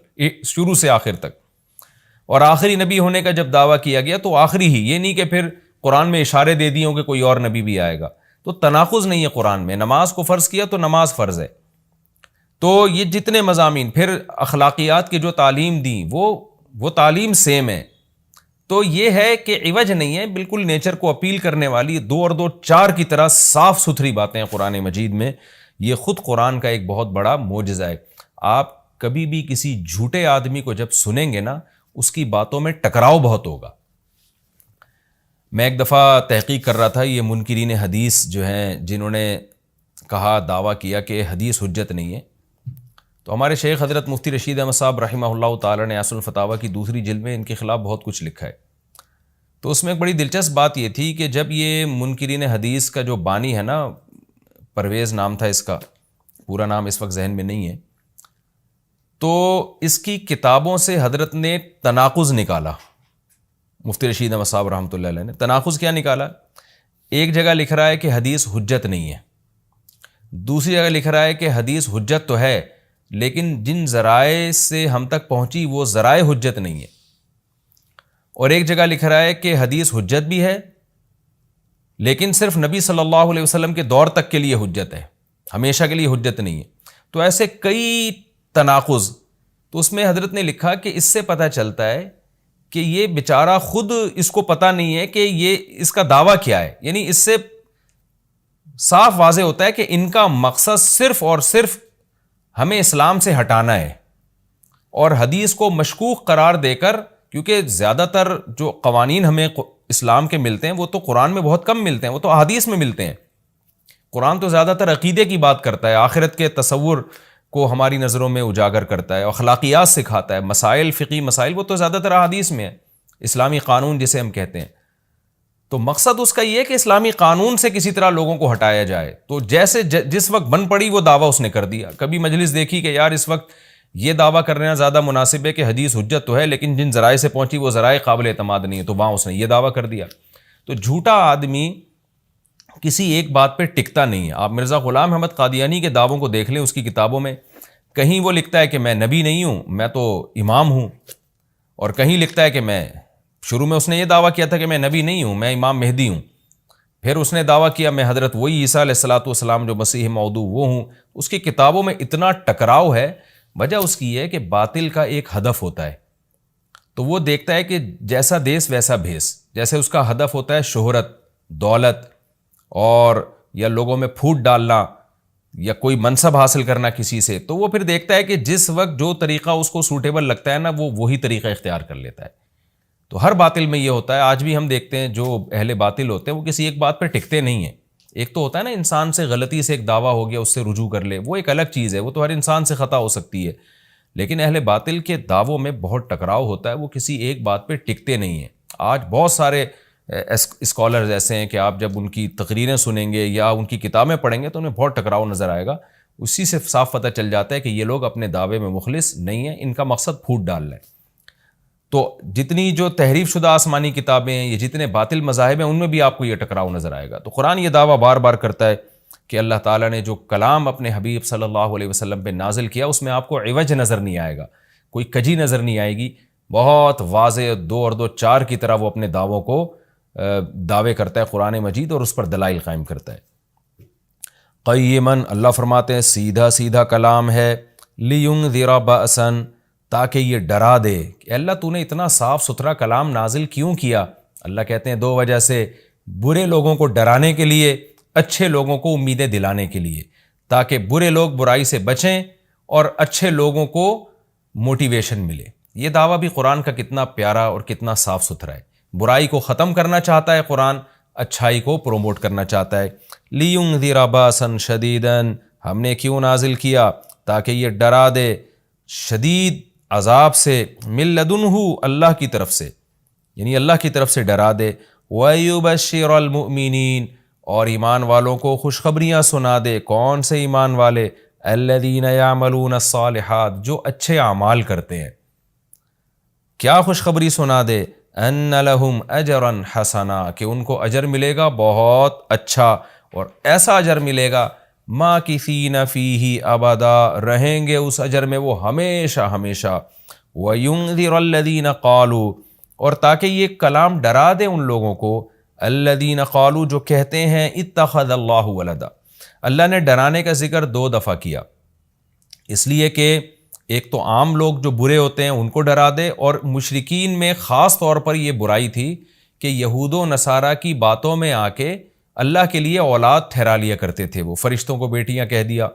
شروع سے آخر تک، اور آخری نبی ہونے کا جب دعویٰ کیا گیا تو آخری ہی، یہ نہیں کہ پھر قرآن میں اشارے دے دیے ہوں کہ کوئی اور نبی بھی آئے گا. تو تناقض نہیں ہے قرآن میں. نماز کو فرض کیا تو نماز فرض ہے. تو یہ جتنے مضامین، پھر اخلاقیات کی جو تعلیم دیں وہ تعلیم سیم ہے. تو یہ ہے کہ عوج نہیں ہے، بالکل نیچر کو اپیل کرنے والی 2 اور 2 4 کی طرح صاف ستھری باتیں ہیں قرآن مجید میں. یہ خود قرآن کا ایک بہت بڑا معجزہ ہے. آپ کبھی بھی کسی جھوٹے آدمی کو جب سنیں گے نا، اس کی باتوں میں ٹکراؤ بہت ہوگا. میں ایک دفعہ تحقیق کر رہا تھا، یہ منکرین حدیث جو ہیں جنہوں نے کہا دعویٰ کیا کہ حدیث حجت نہیں ہے، تو ہمارے شیخ حضرت مفتی رشید احمد صاحب رحمہ اللہ تعالی نے اصل الفتاویٰ کی 2 جلد میں ان کے خلاف بہت کچھ لکھا ہے. تو اس میں ایک بڑی دلچسپ بات یہ تھی کہ جب یہ منکرین حدیث کا جو بانی ہے نا، پرویز نام تھا اس کا، پورا نام اس وقت ذہن میں نہیں ہے، تو اس کی کتابوں سے حضرت نے تناقض نکالا. مفتی رشید احمد صاحب رحمۃ اللہ علیہ نے تناقض کیا نکالا؟ ایک جگہ لکھ رہا ہے کہ حدیث حجت نہیں ہے، دوسری جگہ لکھ رہا ہے کہ حدیث حجت تو ہے لیکن جن ذرائع سے ہم تک پہنچی وہ ذرائع حجت نہیں ہے، اور ایک جگہ لکھ رہا ہے کہ حدیث حجت بھی ہے لیکن صرف نبی صلی اللہ علیہ وسلم کے دور تک کے لیے حجت ہے، ہمیشہ کے لیے حجت نہیں ہے۔ تو ایسے کئی تناقض، تو اس میں حضرت نے لکھا کہ اس سے پتہ چلتا ہے کہ یہ بیچارہ خود اس کو پتہ نہیں ہے کہ یہ اس کا دعویٰ کیا ہے، یعنی اس سے صاف واضح ہوتا ہے کہ ان کا مقصد صرف اور صرف ہمیں اسلام سے ہٹانا ہے، اور حدیث کو مشکوک قرار دے کر، کیونکہ زیادہ تر جو قوانین ہمیں اسلام کے ملتے ہیں وہ تو قرآن میں بہت کم ملتے ہیں، وہ تو احادیث میں ملتے ہیں۔ قرآن تو زیادہ تر عقیدے کی بات کرتا ہے، آخرت کے تصور کو ہماری نظروں میں اجاگر کرتا ہے، اخلاقیات سکھاتا ہے، مسائل، فقی مسائل، وہ تو زیادہ تر احادیث میں ہے، اسلامی قانون جسے ہم کہتے ہیں۔ تو مقصد اس کا یہ ہے کہ اسلامی قانون سے کسی طرح لوگوں کو ہٹایا جائے۔ تو جیسے جس وقت بن پڑی وہ دعویٰ اس نے کر دیا۔ کبھی مجلس دیکھی کہ یار اس وقت یہ دعویٰ کرنا زیادہ مناسب ہے کہ حدیث حجت تو ہے، لیکن جن ذرائع سے پہنچی وہ ذرائع قابل اعتماد نہیں ہے، تو وہاں اس نے یہ دعویٰ کر دیا۔ تو جھوٹا آدمی کسی ایک بات پہ ٹکتا نہیں ہے۔ آپ مرزا غلام احمد قادیانی کے دعووں کو دیکھ لیں، اس کی کتابوں میں کہیں وہ لکھتا ہے کہ میں نبی نہیں ہوں، میں تو امام ہوں، اور کہیں لکھتا ہے کہ میں، شروع میں اس نے یہ دعویٰ کیا تھا کہ میں نبی نہیں ہوں، میں امام مہدی ہوں، پھر اس نے دعویٰ کیا میں حضرت وہی عیسیٰ علیہ الصلوۃ والسلام جو مسیح موعود وہ ہوں۔ اس کی کتابوں میں اتنا ٹکراؤ ہے، وجہ اس کی ہے کہ باطل کا ایک ہدف ہوتا ہے، تو وہ دیکھتا ہے کہ جیسا دیس ویسا بھیس، جیسے اس کا ہدف ہوتا ہے شہرت، دولت، اور یا لوگوں میں پھوٹ ڈالنا، یا کوئی منصب حاصل کرنا کسی سے، تو وہ پھر دیکھتا ہے کہ جس وقت جو طریقہ اس کو سوٹیبل لگتا ہے نا، وہ وہی طریقہ اختیار کر لیتا ہے۔ تو ہر باطل میں یہ ہوتا ہے، آج بھی ہم دیکھتے ہیں جو اہل باطل ہوتے ہیں وہ کسی ایک بات پہ ٹکتے نہیں ہیں۔ ایک تو ہوتا ہے نا انسان سے غلطی سے ایک دعویٰ ہو گیا اس سے رجوع کر لے، وہ ایک الگ چیز ہے، وہ تو ہر انسان سے خطا ہو سکتی ہے، لیکن اہل باطل کے دعووں میں بہت ٹکراؤ ہوتا ہے، وہ کسی ایک بات پہ ٹکتے نہیں ہیں۔ آج بہت سارے اسکالرز ایسے ہیں کہ آپ جب ان کی تقریریں سنیں گے یا ان کی کتابیں پڑھیں گے تو انہیں بہت ٹکراؤ نظر آئے گا، اسی سے صاف پتہ چل جاتا ہے کہ یہ لوگ اپنے دعوے میں مخلص نہیں ہیں، ان کا مقصد پھوٹ ڈالنا ہے۔ تو جتنی جو تحریف شدہ آسمانی کتابیں ہیں، یہ جتنے باطل مذاہب ہیں، ان میں بھی آپ کو یہ ٹکراؤ نظر آئے گا۔ تو قرآن یہ دعویٰ بار بار کرتا ہے کہ اللہ تعالیٰ نے جو کلام اپنے حبیب صلی اللہ علیہ وسلم پہ نازل کیا، اس میں آپ کو عوج نظر نہیں آئے گا، کوئی کجی نظر نہیں آئے گی، بہت واضح 2 اور 2 4 کی طرح وہ اپنے دعووں کو دعوے کرتا ہے قرآن مجید، اور اس پر دلائل قائم کرتا ہے۔ قیماً، اللہ فرماتے ہیں سیدھا سیدھا کلام ہے، لینذر بأسا، تاکہ یہ ڈرا دے کہ اللہ تو نے اتنا صاف ستھرا کلام نازل کیوں کیا؟ اللہ کہتے ہیں 2 وجہ سے، برے لوگوں کو ڈرانے کے لیے، اچھے لوگوں کو امیدیں دلانے کے لیے، تاکہ برے لوگ برائی سے بچیں اور اچھے لوگوں کو موٹیویشن ملے۔ یہ دعویٰ بھی قرآن کا کتنا پیارا اور کتنا صاف ستھرا ہے۔ برائی کو ختم کرنا چاہتا ہے قرآن، اچھائی کو پروموٹ کرنا چاہتا ہے۔ لینذر باسا شدیدا، ہم نے کیوں نازل کیا؟ تاکہ یہ ڈرا دے شدید عذاب سے، من لدنہ، اللہ کی طرف سے، یعنی اللہ کی طرف سے ڈرا دے، وَيُبَشِّرَ الْمُؤْمِنِينَ، اور ایمان والوں کو خوشخبریاں سنا دے۔ کون سے ایمان والے؟ الَّذِينَ يَعْمَلُونَ الصَّالِحَاتِ، جو اچھے اعمال کرتے ہیں۔ کیا خوشخبری سنا دے؟ ان لہم اجرا حسنا، کہ ان کو اجر ملے گا بہت اچھا، اور ایسا اجر ملے گا ماکثین فیہ ابدا، رہیں گے اس اجر میں وہ ہمیشہ ہمیشہ۔ وینذر الذین قالوا، اور تاکہ یہ کلام ڈرا دے ان لوگوں کو، الذین قالوا، جو کہتے ہیں اتخذ اللہ ولدا۔ اللہ نے ڈرانے کا ذکر 2 دفعہ کیا، اس لیے کہ ایک تو عام لوگ جو برے ہوتے ہیں ان کو ڈرا دے، اور مشرکین میں خاص طور پر یہ برائی تھی کہ یہود و نصارہ کی باتوں میں آ کے اللہ کے لیے اولاد ٹھہرا لیا کرتے تھے، وہ فرشتوں کو بیٹیاں کہہ دیا،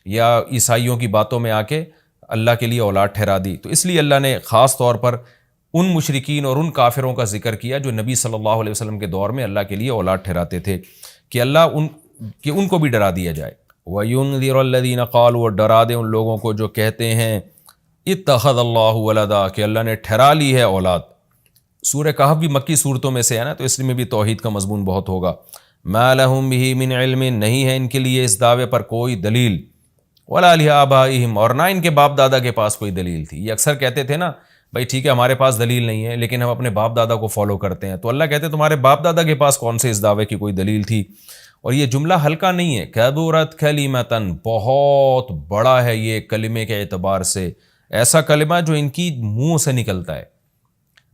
یا عیسائیوں کی باتوں میں آ کے اللہ کے لیے اولاد ٹھہرا دی۔ تو اس لیے اللہ نے خاص طور پر ان مشرکین اور ان کافروں کا ذکر کیا جو نبی صلی اللہ علیہ وسلم کے دور میں اللہ کے لیے اولاد ٹھہراتے تھے، کہ ان کو بھی ڈرا دیا جائے۔ وَيُنذِرَ الَّذِينَ قَالُوا، اور ڈرا دے ان لوگوں کو جو کہتے ہیں اتخذ اللہ ولدا، کہ اللہ نے ٹھہرا لی ہے اولاد۔ سورہ کہف بھی مکی صورتوں میں سے ہے نا، تو اس میں بھی توحید کا مضمون بہت ہوگا۔ ما لہم بہ من علم، نہیں ہے ان کے لیے اس دعوے پر کوئی دلیل، ولا لآبائہم، اور نہ ان کے باپ دادا کے پاس کوئی دلیل تھی۔ یہ اکثر کہتے تھے نا بھائی ٹھیک ہے ہمارے پاس دلیل نہیں ہے لیکن ہم اپنے باپ دادا کو فالو کرتے ہیں، تو اللہ کہتے ہیں تمہارے باپ دادا کے پاس کون سے اس دعوے کی کوئی دلیل تھی؟ اور یہ جملہ ہلکا نہیں ہے، کبرت کلمۃ، بہت بڑا ہے یہ کلمے کے اعتبار سے، ایسا کلمہ جو ان کی منہ سے نکلتا ہے،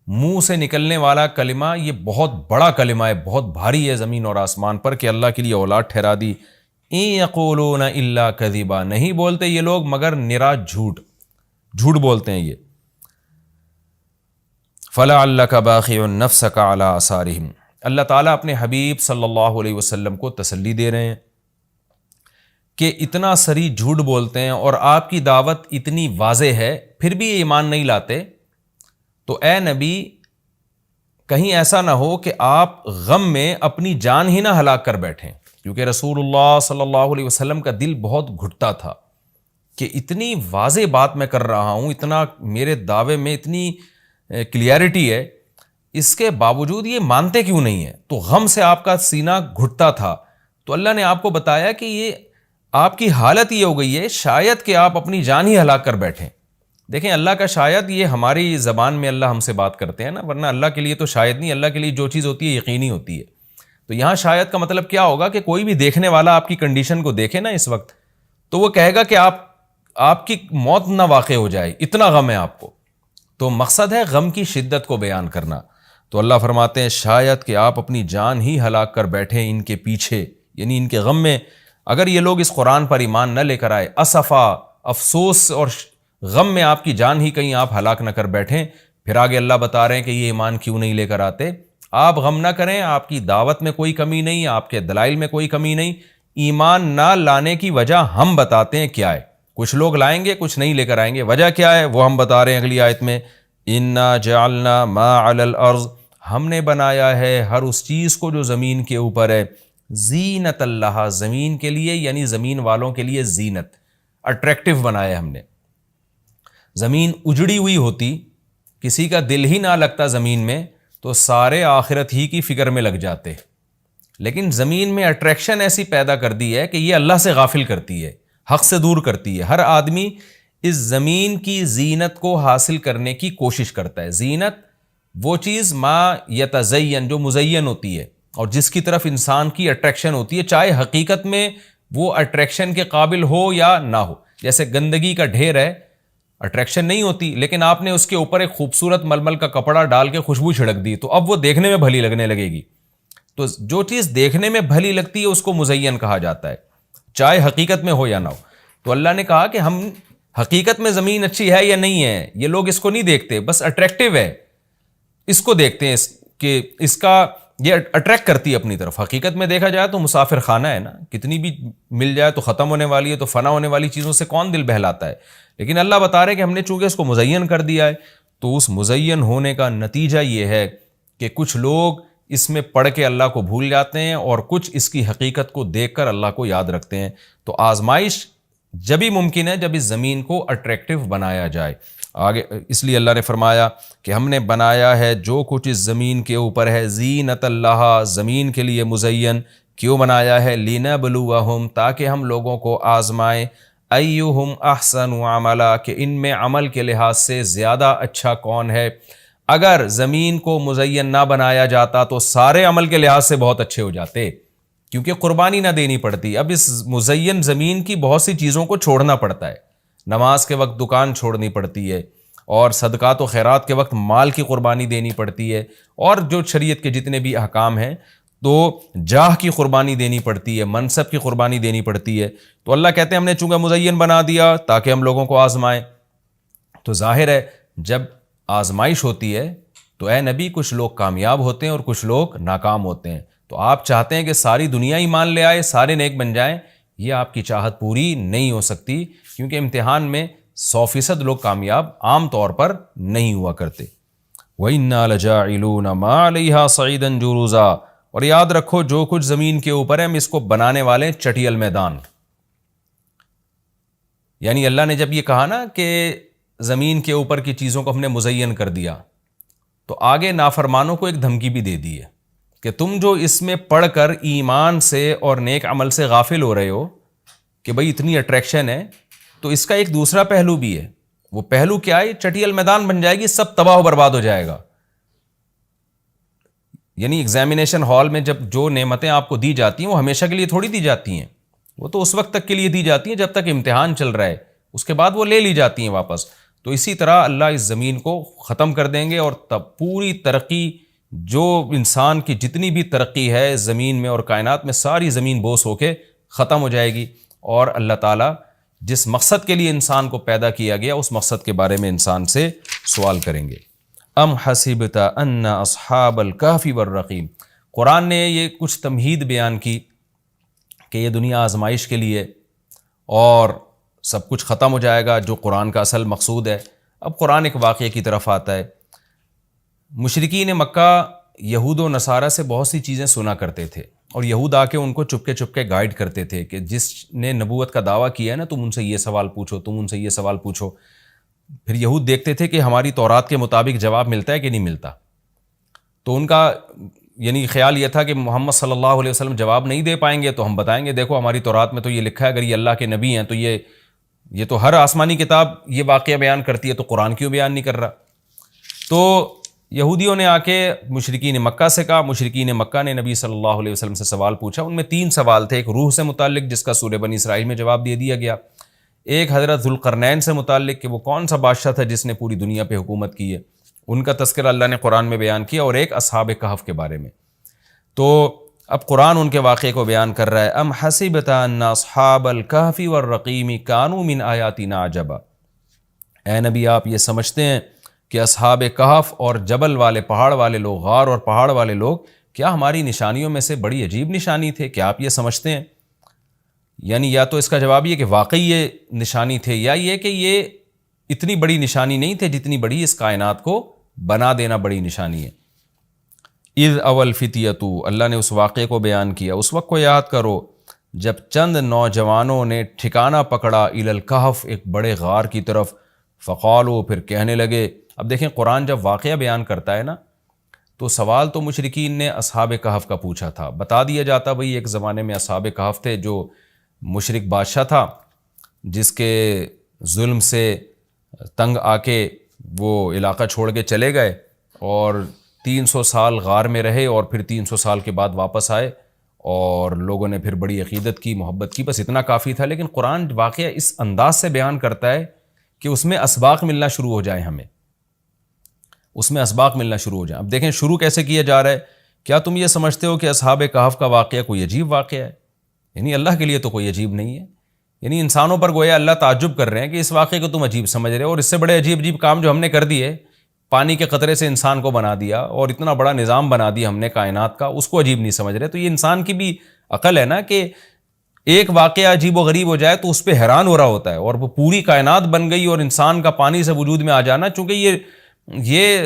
منہ سے نکلنے والا کلمہ یہ بہت بڑا کلمہ ہے، بہت بھاری ہے زمین اور آسمان پر، کہ اللہ کے لیے اولاد ٹھہرا دی۔ ان یقولون الا کذبا، نہیں بولتے یہ لوگ مگر نرا جھوٹ بولتے ہیں یہ۔ فلعلک باخع نفسک علی آثارہم، اللہ تعالیٰ اپنے حبیب صلی اللہ علیہ وسلم کو تسلی دے رہے ہیں کہ اتنا سری جھوٹ بولتے ہیں اور آپ کی دعوت اتنی واضح ہے پھر بھی یہ ایمان نہیں لاتے، تو اے نبی کہیں ایسا نہ ہو کہ آپ غم میں اپنی جان ہی نہ ہلاک کر بیٹھیں، کیونکہ رسول اللہ صلی اللہ علیہ وسلم کا دل بہت گھٹتا تھا کہ اتنی واضح بات میں کر رہا ہوں، اتنا میرے دعوے میں اتنی کلیئرٹی ہے، اس کے باوجود یہ مانتے کیوں نہیں ہیں؟ تو غم سے آپ کا سینہ گھٹتا تھا، تو اللہ نے آپ کو بتایا کہ یہ آپ کی حالت یہ ہو گئی ہے شاید کہ آپ اپنی جان ہی ہلاک کر بیٹھیں۔ دیکھیں اللہ کا شاید یہ ہماری زبان میں اللہ ہم سے بات کرتے ہیں نا، ورنہ اللہ کے لیے تو شاید نہیں، اللہ کے لیے جو چیز ہوتی ہے یقینی ہوتی ہے۔ تو یہاں شاید کا مطلب کیا ہوگا کہ کوئی بھی دیکھنے والا آپ کی کنڈیشن کو دیکھے نا اس وقت، تو وہ کہے گا کہ آپ کی موت نہ واقع ہو جائے، اتنا غم ہے آپ کو۔ تو مقصد ہے غم کی شدت کو بیان کرنا۔ تو اللہ فرماتے ہیں شاید کہ آپ اپنی جان ہی ہلاک کر بیٹھیں ان کے پیچھے، یعنی ان کے غم میں، اگر یہ لوگ اس قرآن پر ایمان نہ لے کر آئے، اسفا، افسوس اور غم میں آپ کی جان ہی کہیں آپ ہلاک نہ کر بیٹھیں۔ پھر آگے اللہ بتا رہے ہیں کہ یہ ایمان کیوں نہیں لے کر آتے۔ آپ غم نہ کریں، آپ کی دعوت میں کوئی کمی نہیں، آپ کے دلائل میں کوئی کمی نہیں، ایمان نہ لانے کی وجہ ہم بتاتے ہیں کیا ہے۔ کچھ لوگ لائیں گے، کچھ نہیں لے کر آئیں گے، وجہ کیا ہے وہ ہم بتا رہے ہیں اگلی آیت میں، انا جعلنا ما علی الارض، ہم نے بنایا ہے ہر اس چیز کو جو زمین کے اوپر ہے، زینت اللہ، زمین کے لیے، یعنی زمین والوں کے لیے زینت، اٹریکٹیو بنایا ہم نے۔ زمین اجڑی ہوئی ہوتی، کسی کا دل ہی نہ لگتا زمین میں، تو سارے آخرت ہی کی فکر میں لگ جاتے، لیکن زمین میں اٹریکشن ایسی پیدا کر دی ہے کہ یہ اللہ سے غافل کرتی ہے، حق سے دور کرتی ہے۔ ہر آدمی اس زمین کی زینت کو حاصل کرنے کی کوشش کرتا ہے۔ زینت وہ چیز ما یتزین، جو مزین ہوتی ہے اور جس کی طرف انسان کی اٹریکشن ہوتی ہے، چاہے حقیقت میں وہ اٹریکشن کے قابل ہو یا نہ ہو۔ جیسے گندگی کا ڈھیر ہے، اٹریکشن نہیں ہوتی، لیکن آپ نے اس کے اوپر ایک خوبصورت ململ کا کپڑا ڈال کے خوشبو چھڑک دی تو اب وہ دیکھنے میں بھلی لگنے لگے گی۔ تو جو چیز دیکھنے میں بھلی لگتی ہے اس کو مزین کہا جاتا ہے، چاہے حقیقت میں ہو یا نہ ہو۔ تو اللہ نے کہا کہ ہم حقیقت میں زمین اچھی ہے یا نہیں ہے یہ لوگ اس کو نہیں دیکھتے، بس اٹریکٹیو ہے اس کو دیکھتے ہیں کہ اس کا یہ اٹریکٹ کرتی ہے اپنی طرف۔ حقیقت میں دیکھا جائے تو مسافر خانہ ہے نا، کتنی بھی مل جائے تو ختم ہونے والی ہے، تو فنا ہونے والی چیزوں سے کون دل بہلاتا ہے۔ لیکن اللہ بتا رہے کہ ہم نے چونکہ اس کو مزین کر دیا ہے، تو اس مزین ہونے کا نتیجہ یہ ہے کہ کچھ لوگ اس میں پڑھ کے اللہ کو بھول جاتے ہیں اور کچھ اس کی حقیقت کو دیکھ کر اللہ کو یاد رکھتے ہیں۔ تو آزمائش جب ہی ممکن ہے جب اس زمین کو اٹریکٹیو بنایا جائے۔ آگے اس لیے اللہ نے فرمایا کہ ہم نے بنایا ہے جو کچھ اس زمین کے اوپر ہے، زینت اللہ، زمین کے لیے مزین۔ کیوں بنایا ہے؟ لِنَبْلُوَهُمْ، تاکہ ہم لوگوں کو آزمائیں، ایہم احسن عملا، کہ ان میں عمل کے لحاظ سے زیادہ اچھا کون ہے۔ اگر زمین کو مزین نہ بنایا جاتا تو سارے عمل کے لحاظ سے بہت اچھے ہو جاتے، کیونکہ قربانی نہ دینی پڑتی۔ اب اس مزین زمین کی بہت سی چیزوں کو چھوڑنا پڑتا ہے، نماز کے وقت دکان چھوڑنی پڑتی ہے، اور صدقات و خیرات کے وقت مال کی قربانی دینی پڑتی ہے، اور جو شریعت کے جتنے بھی احکام ہیں تو جاہ کی قربانی دینی پڑتی ہے، منصب کی قربانی دینی پڑتی ہے۔ تو اللہ کہتے ہیں ہم نے چونکہ مزین بنا دیا تاکہ ہم لوگوں کو آزمائیں۔ تو ظاہر ہے جب آزمائش ہوتی ہے تو اے نبی کچھ لوگ کامیاب ہوتے ہیں اور کچھ لوگ ناکام ہوتے ہیں۔ تو آپ چاہتے ہیں کہ ساری دنیا ایمان لے آئے، سارے نیک بن جائیں، یہ آپ کی چاہت پوری نہیں ہو سکتی، کیونکہ امتحان میں 100% لوگ کامیاب عام طور پر نہیں ہوا کرتے۔ وَإِنَّا لَجَاعِلُونَ مَا عَلَيْهَا صَعِيدًا جُرُزًا، اور یاد رکھو جو کچھ زمین کے اوپر ہے ہم اس کو بنانے والے چٹیل میدان۔ یعنی اللہ نے جب یہ کہا نا کہ زمین کے اوپر کی چیزوں کو ہم نے مزین کر دیا، تو آگے نافرمانوں کو ایک دھمکی بھی دے دی ہے کہ تم جو اس میں پڑھ کر ایمان سے اور نیک عمل سے غافل ہو رہے ہو کہ بھئی اتنی اٹریکشن ہے، تو اس کا ایک دوسرا پہلو بھی ہے۔ وہ پہلو کیا ہے؟ چٹیل میدان بن جائے گی، سب تباہ و برباد ہو جائے گا۔ یعنی ایگزامینیشن ہال میں جب جو نعمتیں آپ کو دی جاتی ہیں وہ ہمیشہ کے لیے تھوڑی دی جاتی ہیں، وہ تو اس وقت تک کے لیے دی جاتی ہیں جب تک امتحان چل رہا ہے، اس کے بعد وہ لے لی جاتی ہیں واپس۔ تو اسی طرح اللہ اس زمین کو ختم کر دیں گے، اور تب پوری ترقی جو انسان کی جتنی بھی ترقی ہے زمین میں اور کائنات میں، ساری زمین بوس ہو کے ختم ہو جائے گی، اور اللہ تعالیٰ جس مقصد کے لیے انسان کو پیدا کیا گیا اس مقصد کے بارے میں انسان سے سوال کریں گے۔ ام حسبت ان اصحاب الکہف والرقیم، قرآن نے یہ کچھ تمہید بیان کی کہ یہ دنیا آزمائش کے لیے اور سب کچھ ختم ہو جائے گا، جو قرآن کا اصل مقصود ہے۔ اب قرآن ایک واقعے کی طرف آتا ہے۔ مشرکین مکہ یہود و نصارہ سے بہت سی چیزیں سنا کرتے تھے، اور یہود آ کے ان کو چپکے چپکے گائیڈ کرتے تھے کہ جس نے نبوت کا دعویٰ کیا ہے نا، تم ان سے یہ سوال پوچھو، تم ان سے یہ سوال پوچھو۔ پھر یہود دیکھتے تھے کہ ہماری تورات کے مطابق جواب ملتا ہے کہ نہیں ملتا، تو ان کا یعنی خیال یہ تھا کہ محمد صلی اللہ علیہ وسلم جواب نہیں دے پائیں گے تو ہم بتائیں گے دیکھو ہماری تورات میں تو یہ لکھا ہے، اگر یہ اللہ کے نبی ہیں تو یہ تو ہر آسمانی کتاب یہ واقعہ بیان کرتی ہے، تو قرآن کیوں بیان نہیں کر رہا؟ تو یہودیوں نے آ کے مشرکین مکہ سے کہا، مشرکین مکہ نے نبی صلی اللہ علیہ وسلم سے سوال پوچھا۔ ان میں 3 سوال تھے، ایک روح سے متعلق جس کا سورہ بنی اسرائیل میں جواب دے دیا گیا، ایک حضرت ذوالقرنین سے متعلق کہ وہ کون سا بادشاہ تھا جس نے پوری دنیا پہ حکومت کی ہے، ان کا تذکرہ اللہ نے قرآن میں بیان کیا، اور ایک اصحاب کہف کے بارے میں۔ تو اب قرآن ان کے واقعے کو بیان کر رہا ہے۔ ام حسبت ان اصحاب الکہف والرقیم کانوا من آیاتنا عجبا، اے نبی آپ یہ سمجھتے ہیں کہ اصحاب کہف اور جبل والے پہاڑ والے لوگ، غار اور پہاڑ والے لوگ کیا ہماری نشانیوں میں سے بڑی عجیب نشانی تھے؟ کیا آپ یہ سمجھتے ہیں؟ یعنی یا تو اس کا جواب یہ کہ واقعی یہ نشانی تھے، یا یہ کہ یہ اتنی بڑی نشانی نہیں تھے جتنی بڑی اس کائنات کو بنا دینا بڑی نشانی ہے۔ اذ اول فتیتو، اللہ نے اس واقعے کو بیان کیا، اس وقت کو یاد کرو جب چند نوجوانوں نے ٹھکانہ پکڑا الی الکہف، ایک بڑے غار کی طرف، فقالو، پھر کہنے لگے۔ اب دیکھیں قرآن جب واقعہ بیان کرتا ہے نا، تو سوال تو مشرکین نے اصحاب کہف کا پوچھا تھا، بتا دیا جاتا بھئی ایک زمانے میں اصحاب کہف تھے، جو مشرک بادشاہ تھا جس کے ظلم سے تنگ آ کے وہ علاقہ چھوڑ کے چلے گئے، اور 300 سال غار میں رہے، اور پھر 300 سال کے بعد واپس آئے، اور لوگوں نے پھر بڑی عقیدت کی، محبت کی، بس اتنا کافی تھا۔ لیکن قرآن واقعہ اس انداز سے بیان کرتا ہے کہ اس میں اسباق ملنا شروع ہو جائیں، ہمیں اس میں اسباق ملنا شروع ہو جائیں۔ اب دیکھیں شروع کیسے کیا جا رہا ہے۔ کیا تم یہ سمجھتے ہو کہ اصحاب کہف کا واقعہ کوئی عجیب واقعہ ہے؟ یعنی اللہ کے لیے تو کوئی عجیب نہیں ہے، یعنی انسانوں پر گویا اللہ تعجب کر رہے ہیں کہ اس واقعے کو تم عجیب سمجھ رہے ہو، اور اس سے بڑے عجیب عجیب کام جو ہم نے کر دیے، پانی کے قطرے سے انسان کو بنا دیا، اور اتنا بڑا نظام بنا دیا ہم نے کائنات کا، اس کو عجیب نہیں سمجھ رہے۔ تو یہ انسان کی بھی عقل ہے نا کہ ایک واقعہ عجیب و غریب ہو جائے تو اس پہ حیران ہو رہا ہوتا ہے، اور وہ پوری کائنات بن گئی اور انسان کا پانی سے وجود میں آ جانا، چونکہ یہ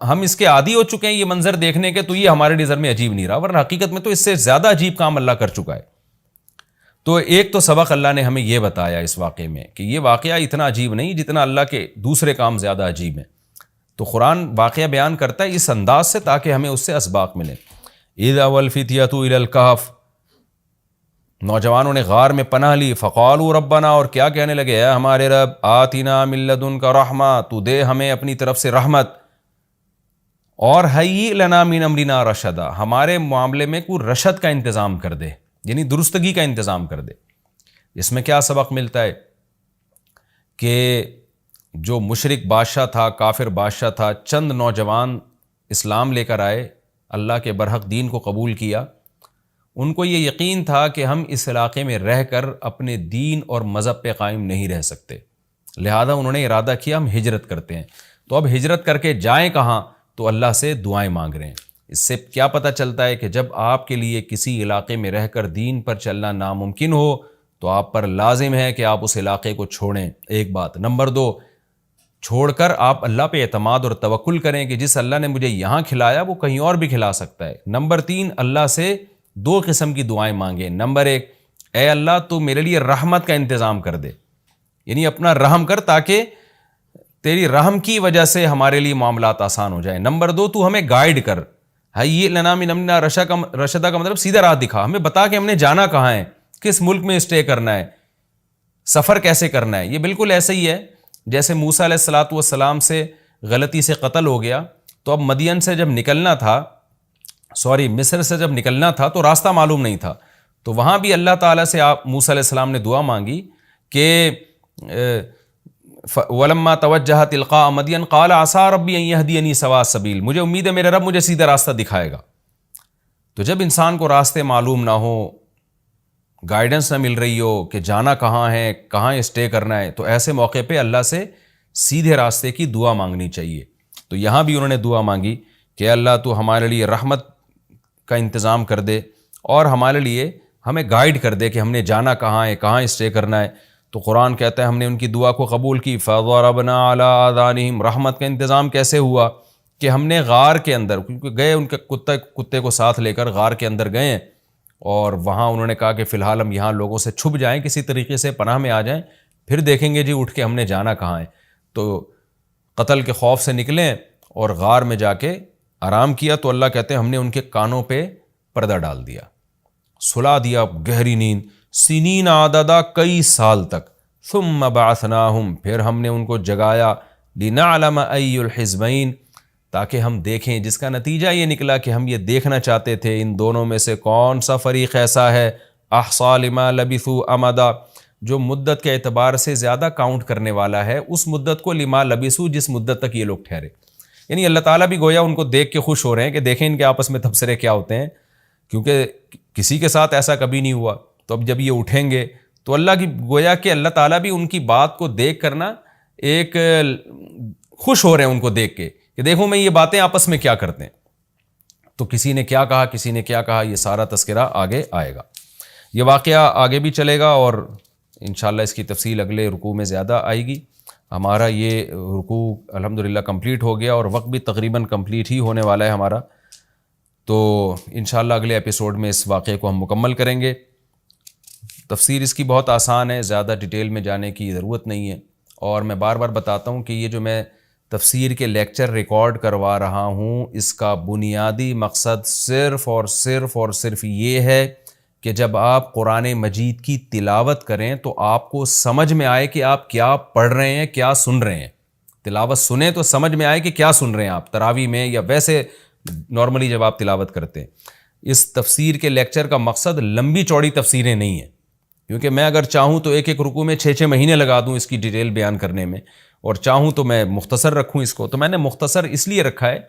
ہم اس کے عادی ہو چکے ہیں یہ منظر دیکھنے کے، تو یہ ہمارے نظر میں عجیب نہیں رہا، ورنہ حقیقت میں تو اس سے زیادہ عجیب کام اللہ کر چکا ہے۔ تو ایک تو سبق اللہ نے ہمیں یہ بتایا اس واقعے میں کہ یہ واقعہ اتنا عجیب نہیں جتنا اللہ کے دوسرے کام زیادہ عجیب ہیں۔ تو قرآن واقعہ بیان کرتا ہے اس انداز سے تاکہ ہمیں اس سے اسباق ملیں۔ اذ اول الفتیۃ الی الکہف، نوجوانوں نے غار میں پناہ لی، فقالوا ربنا، اور کیا کہنے لگے، اے ہمارے رب، آتنا من لدنک رحمہ، تو دے ہمیں اپنی طرف سے رحمت، اور ہیئ لنا من امرنا رشدا، ہمارے معاملے میں کوئی رشد کا انتظام کر دے، یعنی درستگی کا انتظام کر دے۔ اس میں کیا سبق ملتا ہے کہ جو مشرک بادشاہ تھا، کافر بادشاہ تھا، چند نوجوان اسلام لے کر آئے، اللہ کے برحق دین کو قبول کیا، ان کو یہ یقین تھا کہ ہم اس علاقے میں رہ کر اپنے دین اور مذہب پہ قائم نہیں رہ سکتے، لہذا انہوں نے ارادہ کیا ہم ہجرت کرتے ہیں۔ تو اب ہجرت کر کے جائیں کہاں؟ تو اللہ سے دعائیں مانگ رہے ہیں۔ اس سے کیا پتہ چلتا ہے کہ جب آپ کے لیے کسی علاقے میں رہ کر دین پر چلنا ناممکن ہو تو آپ پر لازم ہے کہ آپ اس علاقے کو چھوڑیں، ایک بات۔ نمبر 2، چھوڑ کر آپ اللہ پہ اعتماد اور توکل کریں کہ جس اللہ نے مجھے یہاں کھلایا وہ کہیں اور بھی کھلا سکتا ہے۔ نمبر 3، اللہ سے 2 قسم کی دعائیں مانگیں۔ نمبر 1، اے اللہ تو میرے لیے رحمت کا انتظام کر دے، یعنی اپنا رحم کر تاکہ تیری رحم کی وجہ سے ہمارے لیے معاملات آسان ہو جائیں۔ نمبر 2، تو ہمیں گائیڈ کر، ہیئ لنا من امرنا رشدا کا مطلب سیدھا راہ دکھا، ہمیں بتا کہ ہم نے جانا کہاں ہے، کس ملک میں اسٹے کرنا ہے، سفر کیسے کرنا ہے۔ یہ بالکل ایسے ہی ہے جیسے موسیٰ علیہ الصلاۃ والسلام سے غلطی سے قتل ہو گیا، تو اب مدین سے جب نکلنا تھا، مصر سے جب نکلنا تھا تو راستہ معلوم نہیں تھا، تو وہاں بھی اللہ تعالیٰ سے موسیٰ علیہ السلام نے دعا مانگی کہ ولما توجہ تلقاء مدین قال عسى ربی ان یہدینی سواء السبیل، مجھے امید ہے میرا رب مجھے سیدھا راستہ دکھائے گا۔ تو جب انسان کو راستے معلوم نہ ہو، گائیڈنس نہ مل رہی ہو کہ جانا کہاں ہے، کہاں اسٹے کرنا ہے، تو ایسے موقع پہ اللہ سے سیدھے راستے کی دعا مانگنی چاہیے۔ تو یہاں بھی انہوں نے دعا مانگی کہ اللہ تو ہمارے لیے رحمت کا انتظام کر دے اور ہمارے لیے ہمیں گائیڈ کر دے کہ ہم نے جانا کہاں ہے، کہاں اسٹے کرنا ہے۔ تو قرآن کہتا ہے ہم نے ان کی دعا کو قبول کی، فَضَرَبْنَا عَلَىٰ آذَانِهِمْ، رحمت کا انتظام کیسے ہوا کہ ہم نے غار کے اندر، کیونکہ گئے ان کے کتے کو ساتھ لے کر غار کے اندر گئے ہیں، اور وہاں انہوں نے کہا کہ فی الحال ہم یہاں لوگوں سے چھپ جائیں، کسی طریقے سے پناہ میں آ جائیں، پھر دیکھیں گے جی اٹھ کے ہم نے جانا کہاں ہے۔ تو قتل کے خوف سے نکلیں اور غار میں جا کے آرام کیا، تو اللہ کہتے ہیں ہم نے ان کے کانوں پہ پردہ ڈال دیا، سلا دیا گہری نیند، سنین عددا، کئی سال تک، ثم بعثناہم، پھر ہم نے ان کو جگایا، لنعلم ای الحزبین، تاکہ ہم دیکھیں، جس کا نتیجہ یہ نکلا کہ ہم یہ دیکھنا چاہتے تھے ان دونوں میں سے کون سا فریق ایسا ہے احصیٰ لما لبثوا امدا، جو مدت کے اعتبار سے زیادہ کاؤنٹ کرنے والا ہے اس مدت کو، لما لبثوا، جس مدت تک یہ لوگ ٹھہرے۔ یعنی اللہ تعالیٰ بھی گویا ان کو دیکھ کے خوش ہو رہے ہیں کہ دیکھیں ان کے آپس میں تبصرے کیا ہوتے ہیں، کیونکہ کسی کے ساتھ ایسا کبھی نہیں ہوا۔ تو اب جب یہ اٹھیں گے تو اللہ کی گویا کہ اللہ تعالیٰ بھی ان کی بات کو دیکھ کرنا ایک خوش ہو رہے ہیں ان کو دیکھ کے کہ دیکھو میں یہ باتیں آپس میں کیا کرتے ہیں۔ تو کسی نے کیا کہا، کسی نے کیا کہا، یہ سارا تذکرہ آگے آئے گا۔ یہ واقعہ آگے بھی چلے گا اور انشاءاللہ اس کی تفصیل اگلے رکوع میں زیادہ آئے گی۔ ہمارا یہ رکوع الحمدللہ کمپلیٹ ہو گیا اور وقت بھی تقریباً کمپلیٹ ہی ہونے والا ہے ہمارا، تو انشاءاللہ اگلے ایپیسوڈ میں اس واقعے کو ہم مکمل کریں گے۔ تفسیر اس کی بہت آسان ہے، زیادہ ڈیٹیل میں جانے کی ضرورت نہیں ہے، اور میں بار بار بتاتا ہوں کہ یہ جو میں تفسیر کے لیکچر ریکارڈ کروا رہا ہوں، اس کا بنیادی مقصد صرف اور صرف یہ ہے کہ جب آپ قرآن مجید کی تلاوت کریں تو آپ کو سمجھ میں آئے کہ آپ کیا پڑھ رہے ہیں، کیا سن رہے ہیں۔ تلاوت سنیں تو سمجھ میں آئے کہ کیا سن رہے ہیں آپ، تراویح میں یا ویسے نارملی جب آپ تلاوت کرتے ہیں۔ اس تفسیر کے لیکچر کا مقصد لمبی چوڑی تفسیریں نہیں ہیں، کیونکہ میں اگر چاہوں تو ایک رکوع میں 6 مہینے لگا دوں اس کی ڈیٹیل بیان کرنے میں، اور چاہوں تو میں مختصر رکھوں اس کو۔ تو میں نے مختصر اس لیے رکھا ہے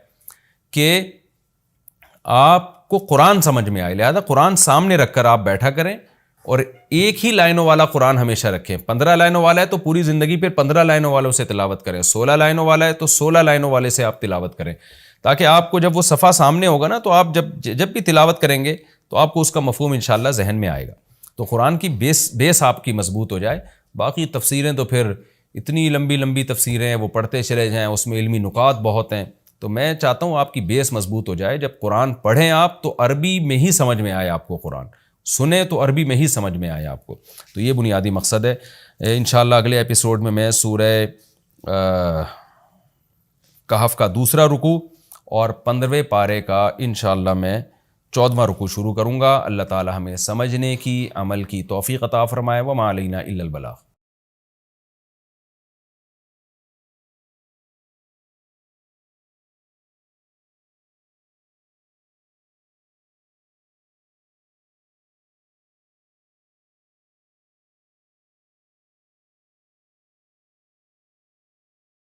کہ آپ کو قرآن سمجھ میں آئے، لہذا قرآن سامنے رکھ کر آپ بیٹھا کریں اور ایک ہی لائنوں والا قرآن ہمیشہ رکھیں۔ 15 لائنوں والا ہے تو پوری زندگی پھر 15 لائنوں والوں سے تلاوت کریں، 16 لائنوں والا ہے تو 16 لائنوں والے سے آپ تلاوت کریں، تاکہ آپ کو جب وہ صفحہ سامنے ہوگا نا تو آپ جب بھی تلاوت کریں گے تو آپ کو اس کا مفہوم انشاءاللہ ذہن میں آئے گا، تو قرآن کی بیس آپ کی مضبوط ہو جائے۔ باقی تفسیریں تو پھر اتنی لمبی تفسیریں ہیں، وہ پڑھتے چلے جائیں، اس میں علمی نکات بہت ہیں، تو میں چاہتا ہوں آپ کی بیس مضبوط ہو جائے۔ جب قرآن پڑھیں آپ تو عربی میں ہی سمجھ میں آئے آپ کو، قرآن سنیں تو عربی میں ہی سمجھ میں آئے آپ کو، تو یہ بنیادی مقصد ہے۔ انشاءاللہ اگلے ایپیسوڈ میں سورہ کہف کا دوسرا رکوع اور 15ویں پارے کا انشاءاللہ میں 14واں رکوع شروع کروں گا۔ اللہ تعالی ہمیں سمجھنے کی، عمل کی توفیق عطا فرمائے۔ وما علینا الا البلاغ۔